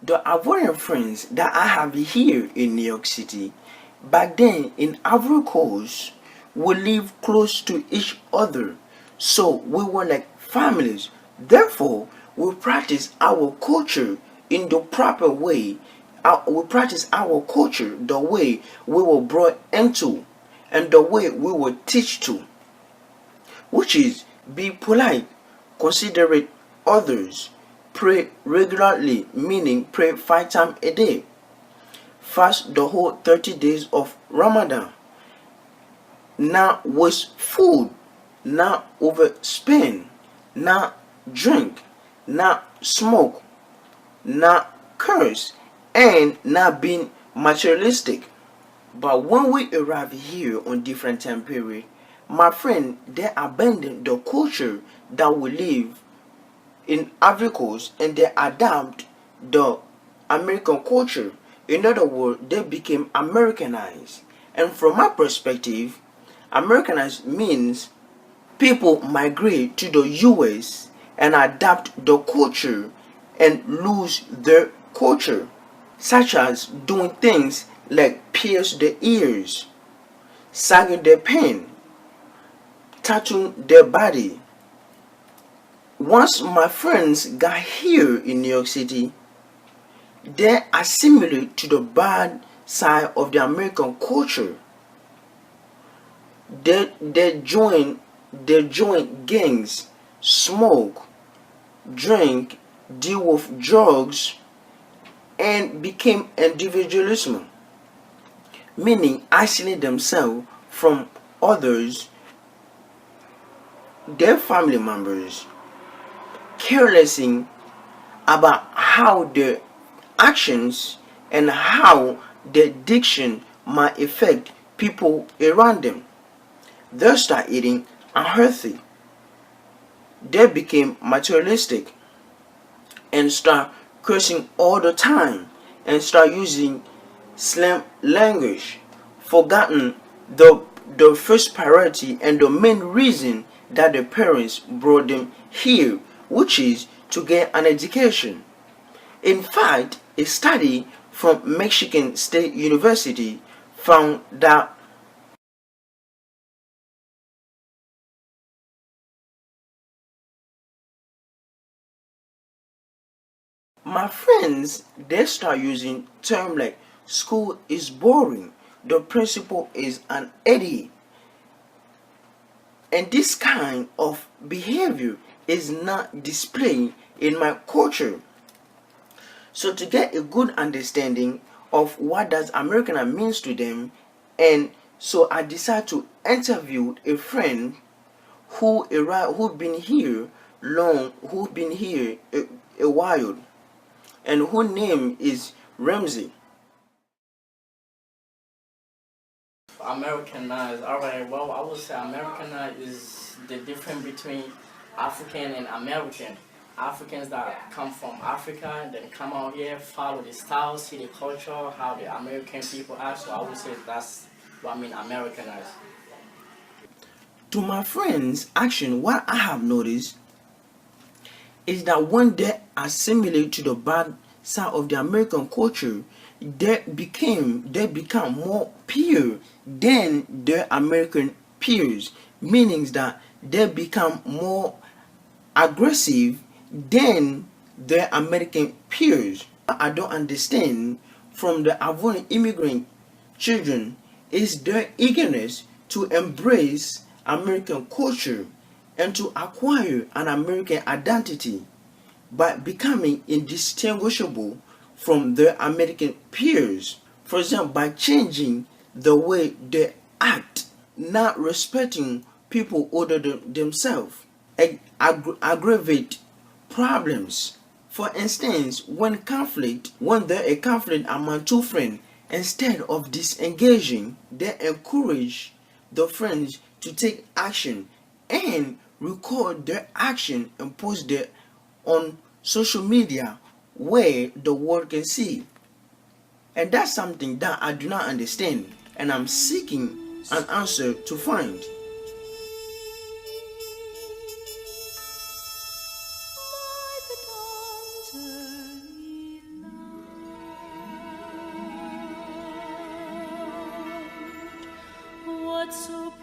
The Ivorian friends that I have here in New York City, back then in Ivory Coast, we live close to each other. So we were like families. Therefore, we practice our culture in the proper way. We practice our culture the way we were brought into and the way we were teach to, which is be polite, considerate others, pray regularly, meaning pray 5 times a day, fast the whole 30 days of Ramadan, not waste food, not overspend, not drink, not smoke, not curse, and not being materialistic. But when we arrive here on different time period, my friend, they abandon the culture that we live in Ivory Coast and they adapt the American culture. In other words, they became Americanized. And from my perspective, Americanized means people migrate to the US and adapt the culture and lose their culture, such as doing things like pierce their ears, sagging their pen, tattooing their body. Once my friends got here in New York City, they assimilate to the bad side of the American culture. They join gangs, smoke, drink, deal with drugs, and became individualism, meaning isolate themselves from others, their family members, carelessing about how their actions and how their diction might affect people around them. They start eating unhealthy. They became materialistic and start cursing all the time and start using slang language, forgotten the first priority and the main reason that the parents brought them here, which is to get an education. In fact, a study from Michigan State University found that my friends, they start using terms like school is boring, the principal is an idiot, and this kind of behavior is not displayed in my culture. So to get a good understanding of what does Americana means to them, and so I decided to interview a friend who been here who been here a while, and whose name is Ramsey. Americanized. All right. Well, I would say Americanized is the difference between African and American. Africans that come from Africa and then come out here, follow the style, see the culture, how the American people act. So I would say that's what I mean Americanized. To my friends, action, what I have noticed is that when they assimilate to the bad side of the American culture, they become more pure than their American peers, meaning that they become more aggressive than their American peers. I don't understand from the Ivorian immigrant children is their eagerness to embrace American culture and to acquire an American identity by becoming indistinguishable from their American peers. For example, by changing the way they act, not respecting people older than themselves, aggravate problems. For instance, when there is a conflict among two friends, instead of disengaging, they encourage the friends to take action and record their action and post it on social media where the world can see. And that's something that I do not understand, and I'm seeking an answer to find. so